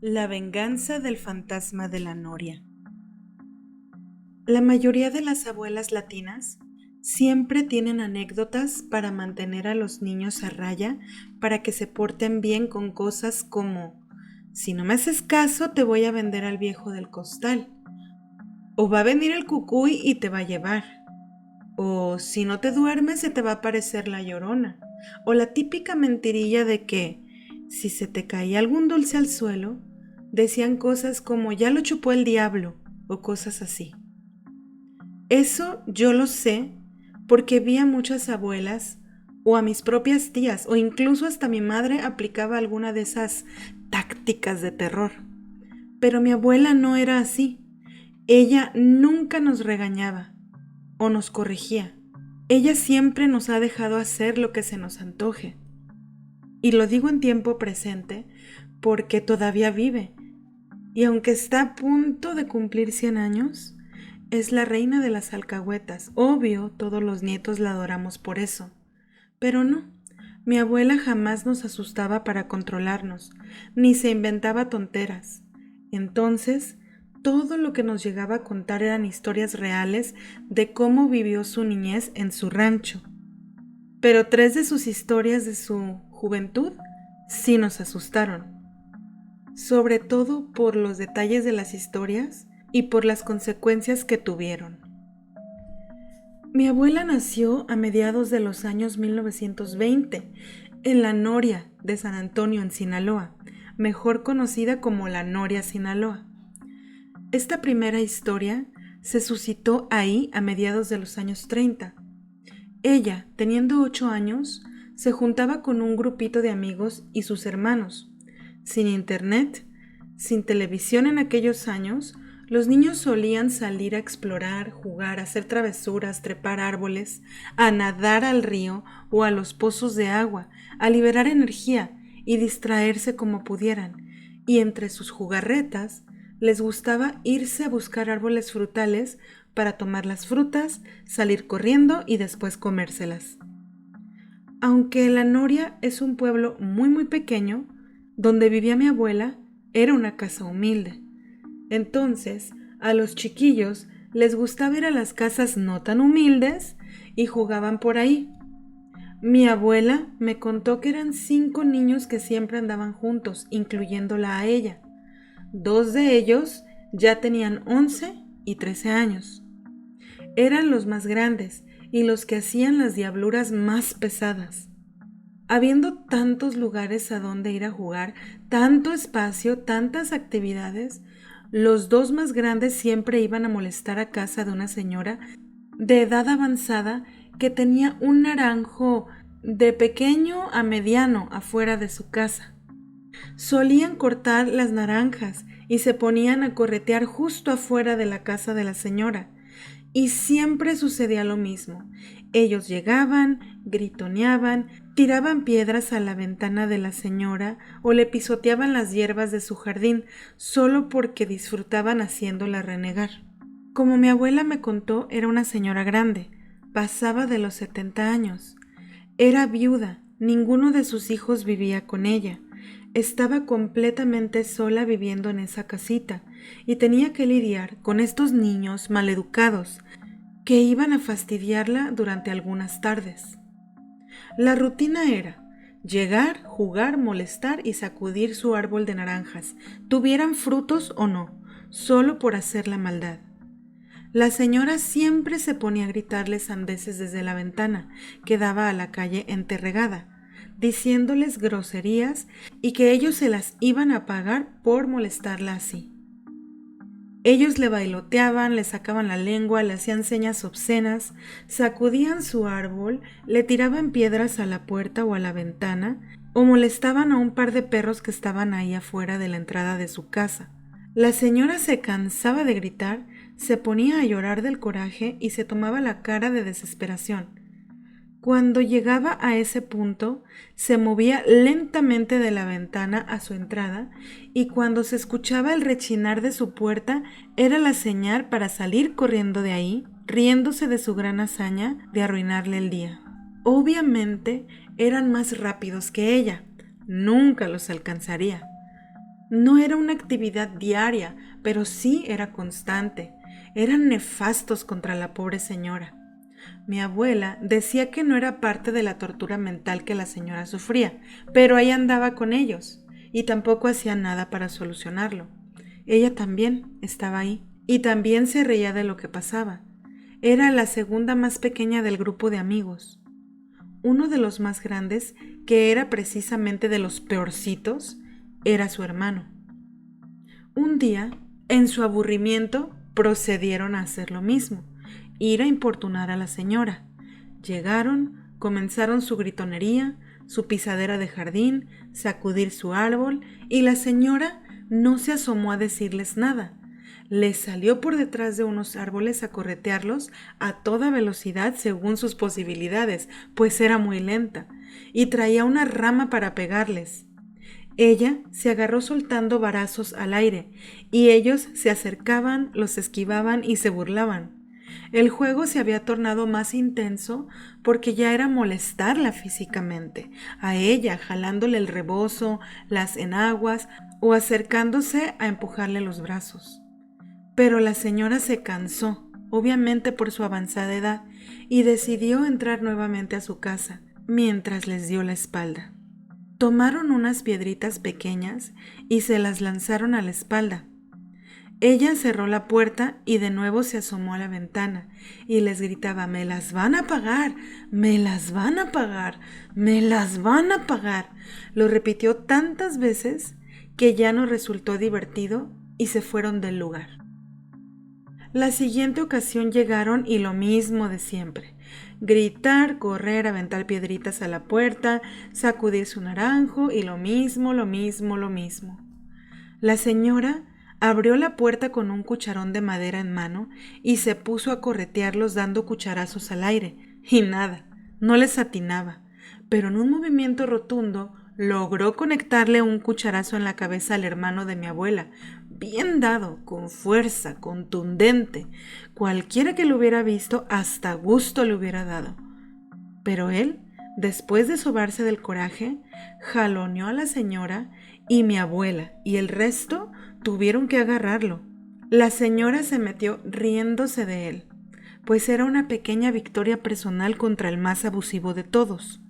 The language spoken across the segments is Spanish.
La venganza del fantasma de la noria. La mayoría de las abuelas latinas siempre tienen anécdotas para mantener a los niños a raya para que se porten bien con cosas como: si no me haces caso te voy a vender al viejo del costal, o va a venir el cucuy y te va a llevar, o si no te duermes se te va a aparecer la llorona, o la típica mentirilla de que si se te caía algún dulce al suelo, decían cosas como ya lo chupó el diablo o cosas así. Eso yo lo sé porque vi a muchas abuelas o a mis propias tías o incluso hasta mi madre aplicaba alguna de esas tácticas de terror. Pero mi abuela no era así. Ella nunca nos regañaba o nos corregía. Ella siempre nos ha dejado hacer lo que se nos antoje. Y lo digo en tiempo presente porque todavía vive. Y aunque está a punto de cumplir 100 años, es la reina de las alcahuetas. Obvio, todos los nietos la adoramos por eso. Pero no, mi abuela jamás nos asustaba para controlarnos, ni se inventaba tonteras. Entonces, todo lo que nos llegaba a contar eran historias reales de cómo vivió su niñez en su rancho. Pero 3 de sus historias de su juventud sí nos asustaron, sobre todo por los detalles de las historias y por las consecuencias que tuvieron. Mi abuela nació a mediados de los años 1920 en La Noria de San Antonio, en Sinaloa, mejor conocida como La Noria, Sinaloa. Esta primera historia se suscitó ahí a mediados de los años 30. Ella, teniendo 8 años, se juntaba con un grupito de amigos y sus hermanos. Sin internet, sin televisión en aquellos años, los niños solían salir a explorar, jugar, hacer travesuras, trepar árboles, a nadar al río o a los pozos de agua, a liberar energía y distraerse como pudieran. Y entre sus jugarretas, les gustaba irse a buscar árboles frutales para tomar las frutas, salir corriendo y después comérselas. Aunque La Noria es un pueblo muy pequeño, donde vivía mi abuela era una casa humilde. Entonces, a los chiquillos les gustaba ir a las casas no tan humildes y jugaban por ahí. Mi abuela me contó que eran 5 niños que siempre andaban juntos, incluyéndola a ella. 2 de ellos ya tenían 11 y 13 años. Eran los más grandes y los que hacían las diabluras más pesadas. Habiendo tantos lugares a donde ir a jugar, tanto espacio, tantas actividades, los 2 más grandes siempre iban a molestar a casa de una señora de edad avanzada que tenía un naranjo de pequeño a mediano afuera de su casa. Solían cortar las naranjas y se ponían a corretear justo afuera de la casa de la señora. Y siempre sucedía lo mismo. Ellos llegaban, gritoneaban, tiraban piedras a la ventana de la señora o le pisoteaban las hierbas de su jardín solo porque disfrutaban haciéndola renegar. Como mi abuela me contó, era una señora grande, pasaba de los 70 años. Era viuda, ninguno de sus hijos vivía con ella. Estaba completamente sola viviendo en esa casita y tenía que lidiar con estos niños maleducados que iban a fastidiarla durante algunas tardes. La rutina era llegar, jugar, molestar y sacudir su árbol de naranjas, tuvieran frutos o no, solo por hacer la maldad. La señora siempre se ponía a gritarles sandeces desde la ventana que daba a la calle enterregada, diciéndoles groserías y que ellos se las iban a pagar por molestarla así. Ellos le bailoteaban, le sacaban la lengua, le hacían señas obscenas, sacudían su árbol, le tiraban piedras a la puerta o a la ventana, o molestaban a un par de perros que estaban ahí afuera de la entrada de su casa. La señora se cansaba de gritar, se ponía a llorar del coraje y se tomaba la cara de desesperación. Cuando llegaba a ese punto, se movía lentamente de la ventana a su entrada y cuando se escuchaba el rechinar de su puerta era la señal para salir corriendo de ahí, riéndose de su gran hazaña de arruinarle el día. Obviamente eran más rápidos que ella, nunca los alcanzaría. No era una actividad diaria, pero sí era constante. Eran nefastos contra la pobre señora. Mi abuela decía que no era parte de la tortura mental que la señora sufría, pero ahí andaba con ellos, y tampoco hacía nada para solucionarlo. Ella también estaba ahí, y también se reía de lo que pasaba. Era la segunda más pequeña del grupo de amigos. Uno de los más grandes, que era precisamente de los peorcitos, era su hermano. Un día, en su aburrimiento, procedieron a hacer lo mismo, ir a importunar a la señora. Llegaron, comenzaron su gritonería, su pisadera de jardín, sacudir su árbol, y la señora no se asomó a decirles nada. Les salió por detrás de unos árboles a corretearlos a toda velocidad según sus posibilidades, pues era muy lenta, y traía una rama para pegarles. Ella se agarró soltando varazos al aire, y ellos se acercaban, los esquivaban y se burlaban. El juego se había tornado más intenso porque ya era molestarla físicamente, a ella jalándole el rebozo, las enaguas o acercándose a empujarle los brazos. Pero la señora se cansó, obviamente por su avanzada edad, y decidió entrar nuevamente a su casa, mientras les dio la espalda. Tomaron unas piedritas pequeñas y se las lanzaron a la espalda. Ella cerró la puerta y de nuevo se asomó a la ventana y les gritaba: «¡Me las van a pagar! ¡Me las van a pagar! ¡Me las van a pagar!». Lo repitió tantas veces que ya no resultó divertido y se fueron del lugar. La siguiente ocasión llegaron y lo mismo de siempre: gritar, correr, aventar piedritas a la puerta, sacudir su naranjo y lo mismo. La señora abrió la puerta con un cucharón de madera en mano y se puso a corretearlos dando cucharazos al aire. Y nada, no les atinaba, pero en un movimiento rotundo logró conectarle un cucharazo en la cabeza al hermano de mi abuela, bien dado, con fuerza, contundente. Cualquiera que lo hubiera visto hasta gusto le hubiera dado. Pero él, después de sobarse del coraje, jaloneó a la señora y mi abuela y el resto tuvieron que agarrarlo. La señora se metió riéndose de él, pues era una pequeña victoria personal contra el más abusivo de todos.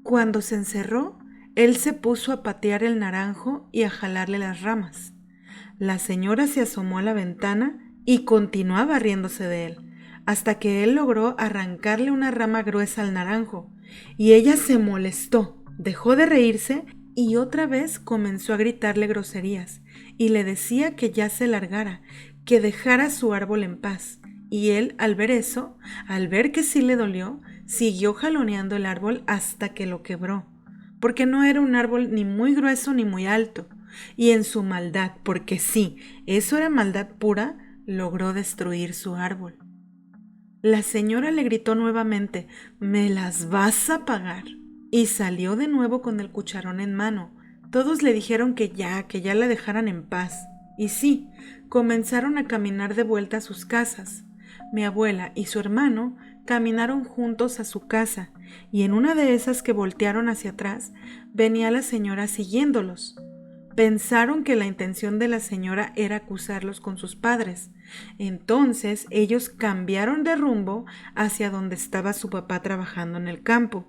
Cuando se encerró, él se puso a patear el naranjo y a jalarle las ramas. La señora se asomó a la ventana y continuaba riéndose de él, hasta que él logró arrancarle una rama gruesa al naranjo, y ella se molestó, dejó de reírse y otra vez comenzó a gritarle groserías, y le decía que ya se largara, que dejara su árbol en paz. Y él, al ver eso, al ver que sí le dolió, siguió jaloneando el árbol hasta que lo quebró, porque no era un árbol ni muy grueso ni muy alto, y en su maldad, porque sí, eso era maldad pura, logró destruir su árbol. La señora le gritó nuevamente: «¡Me las vas a pagar!», y salió de nuevo con el cucharón en mano. Todos le dijeron que ya la dejaran en paz. Y sí, comenzaron a caminar de vuelta a sus casas. Mi abuela y su hermano caminaron juntos a su casa, y en una de esas que voltearon hacia atrás, venía la señora siguiéndolos. Pensaron que la intención de la señora era acusarlos con sus padres. Entonces ellos cambiaron de rumbo hacia donde estaba su papá trabajando en el campo.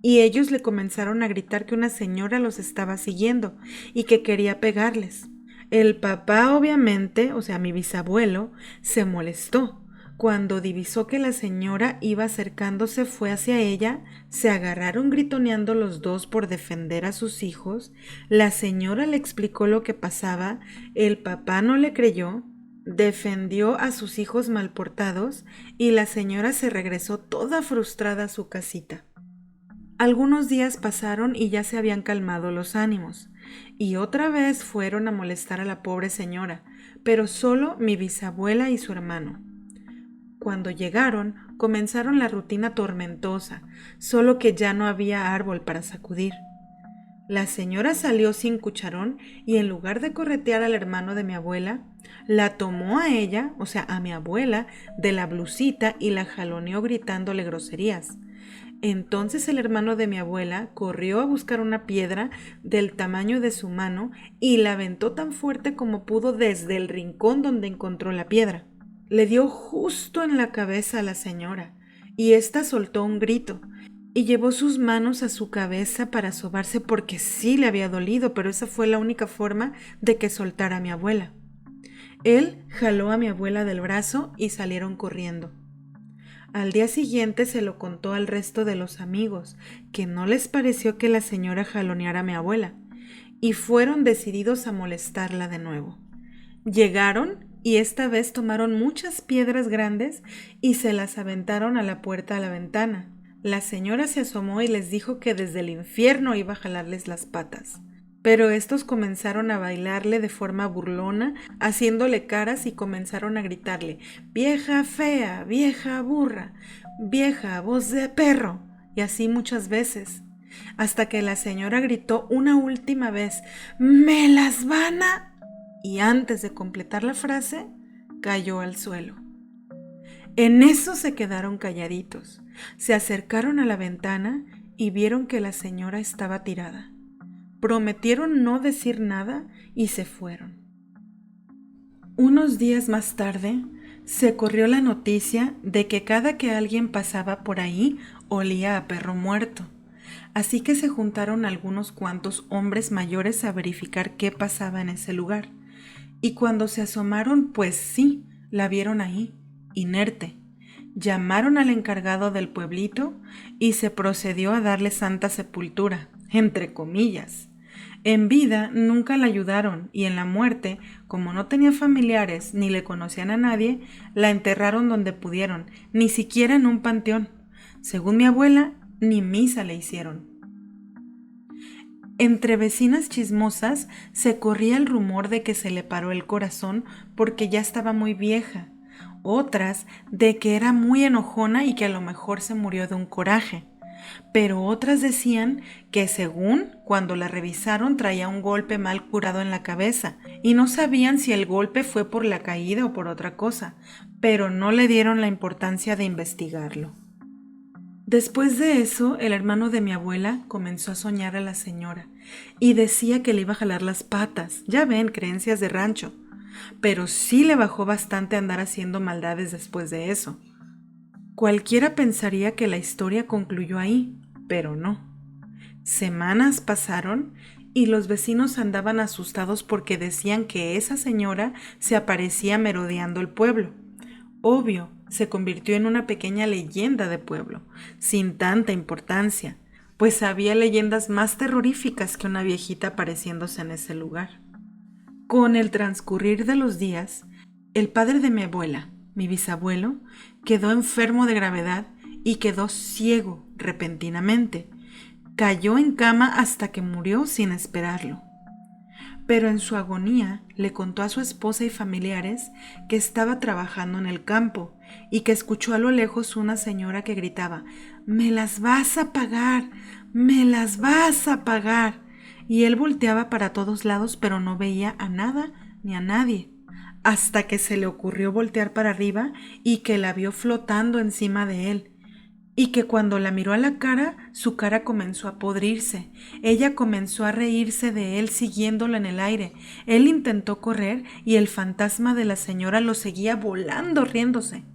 Y ellos le comenzaron a gritar que una señora los estaba siguiendo y que quería pegarles. El papá, obviamente, o sea, mi bisabuelo, se molestó. Cuando divisó que la señora iba acercándose, fue hacia ella, se agarraron gritoneando los dos por defender a sus hijos. La señora le explicó lo que pasaba, el papá no le creyó, defendió a sus hijos mal portados y la señora se regresó toda frustrada a su casita. Algunos días pasaron y ya se habían calmado los ánimos, y otra vez fueron a molestar a la pobre señora, pero solo mi bisabuela y su hermano. Cuando llegaron, comenzaron la rutina tormentosa, solo que ya no había árbol para sacudir. La señora salió sin cucharón y en lugar de corretear al hermano de mi abuela, la tomó a ella, o sea, a mi abuela, de la blusita y la jaloneó gritándole groserías. Entonces el hermano de mi abuela corrió a buscar una piedra del tamaño de su mano y la aventó tan fuerte como pudo desde el rincón donde encontró la piedra. Le dio justo en la cabeza a la señora, y ésta soltó un grito, y llevó sus manos a su cabeza para sobarse porque sí le había dolido, pero esa fue la única forma de que soltara a mi abuela. Él jaló a mi abuela del brazo y salieron corriendo. Al día siguiente se lo contó al resto de los amigos, que no les pareció que la señora jaloneara a mi abuela, y fueron decididos a molestarla de nuevo. Llegaron y esta vez tomaron muchas piedras grandes y se las aventaron a la puerta a la ventana. La señora se asomó y les dijo que desde el infierno iba a jalarles las patas. Pero estos comenzaron a bailarle de forma burlona, haciéndole caras y comenzaron a gritarle: «Vieja fea, vieja burra, vieja voz de perro», y así muchas veces, hasta que la señora gritó una última vez: «¡Me las van a...!», y antes de completar la frase, cayó al suelo. En eso se quedaron calladitos, se acercaron a la ventana y vieron que la señora estaba tirada. Prometieron no decir nada y se fueron. Unos días más tarde, se corrió la noticia de que cada que alguien pasaba por ahí olía a perro muerto. Así que se juntaron algunos cuantos hombres mayores a verificar qué pasaba en ese lugar. Y cuando se asomaron, pues sí, la vieron ahí, inerte. Llamaron al encargado del pueblito y se procedió a darle santa sepultura, entre comillas. En vida nunca la ayudaron y en la muerte, como no tenía familiares ni le conocían a nadie, la enterraron donde pudieron, ni siquiera en un panteón. Según mi abuela, ni misa le hicieron. Entre vecinas chismosas se corría el rumor de que se le paró el corazón porque ya estaba muy vieja, otras de que era muy enojona y que a lo mejor se murió de un coraje. Pero otras decían que según cuando la revisaron traía un golpe mal curado en la cabeza y no sabían si el golpe fue por la caída o por otra cosa, pero no le dieron la importancia de investigarlo. Después de eso, el hermano de mi abuela comenzó a soñar a la señora y decía que le iba a jalar las patas, ya ven, creencias de rancho, pero sí le bajó bastante andar haciendo maldades después de eso. Cualquiera pensaría que la historia concluyó ahí, pero no. Semanas pasaron y los vecinos andaban asustados porque decían que esa señora se aparecía merodeando el pueblo. Obvio, se convirtió en una pequeña leyenda de pueblo, sin tanta importancia, pues había leyendas más terroríficas que una viejita apareciéndose en ese lugar. Con el transcurrir de los días, el padre de mi abuela, mi bisabuelo, quedó enfermo de gravedad y quedó ciego repentinamente. Cayó en cama hasta que murió sin esperarlo. Pero en su agonía le contó a su esposa y familiares que estaba trabajando en el campo y que escuchó a lo lejos una señora que gritaba: «¡Me las vas a pagar! ¡Me las vas a pagar!». Y él volteaba para todos lados, pero no veía a nada ni a nadie, hasta que se le ocurrió voltear para arriba y que la vio flotando encima de él, y que cuando la miró a la cara, su cara comenzó a podrirse. Ella comenzó a reírse de él siguiéndolo en el aire. Él intentó correr y el fantasma de la señora lo seguía volando riéndose,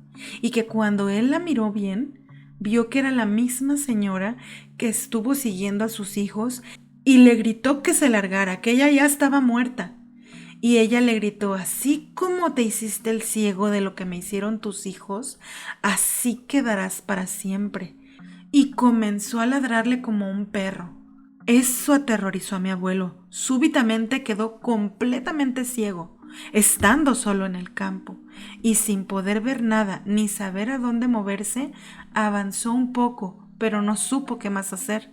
y que cuando él la miró bien, vio que era la misma señora que estuvo siguiendo a sus hijos y le gritó que se largara, que ella ya estaba muerta. Y ella le gritó: «Así como te hiciste el ciego de lo que me hicieron tus hijos, así quedarás para siempre». Y comenzó a ladrarle como un perro. Eso aterrorizó a mi abuelo. Súbitamente quedó completamente ciego, estando solo en el campo, y sin poder ver nada ni saber a dónde moverse, avanzó un poco, pero no supo qué más hacer.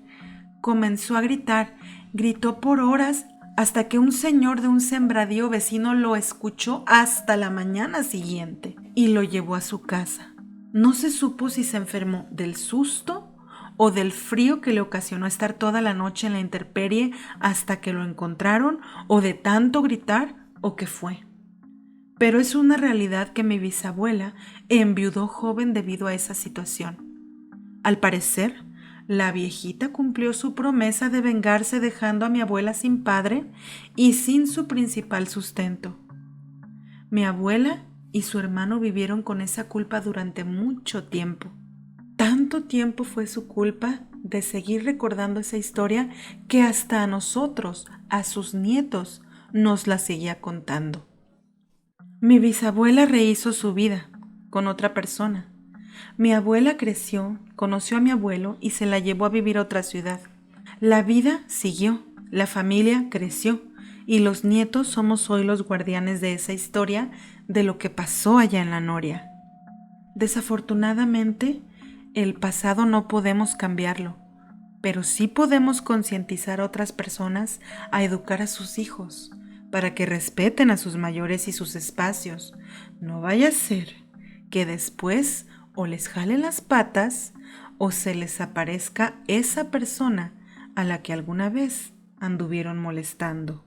Comenzó a gritar, gritó por horas, hasta que un señor de un sembradío vecino lo escuchó hasta la mañana siguiente y lo llevó a su casa. No se supo si se enfermó del susto o del frío que le ocasionó estar toda la noche en la intemperie hasta que lo encontraron, o de tanto gritar, o qué fue. Pero es una realidad que mi bisabuela enviudó joven debido a esa situación. Al parecer, La viejita cumplió su promesa de vengarse dejando a mi abuela sin padre y sin su principal sustento. Mi abuela y su hermano vivieron con esa culpa durante mucho tiempo. Tanto tiempo fue su culpa de seguir recordando esa historia que hasta a nosotros, a sus nietos, nos la seguía contando. Mi bisabuela rehizo su vida con otra persona. Mi abuela creció, conoció a mi abuelo y se la llevó a vivir a otra ciudad. La vida siguió, la familia creció y los nietos somos hoy los guardianes de esa historia de lo que pasó allá en la Noria. Desafortunadamente, el pasado no podemos cambiarlo, pero sí podemos concientizar a otras personas a educar a sus hijos para que respeten a sus mayores y sus espacios. No vaya a ser que después o les jalen las patas o se les aparezca esa persona a la que alguna vez anduvieron molestando.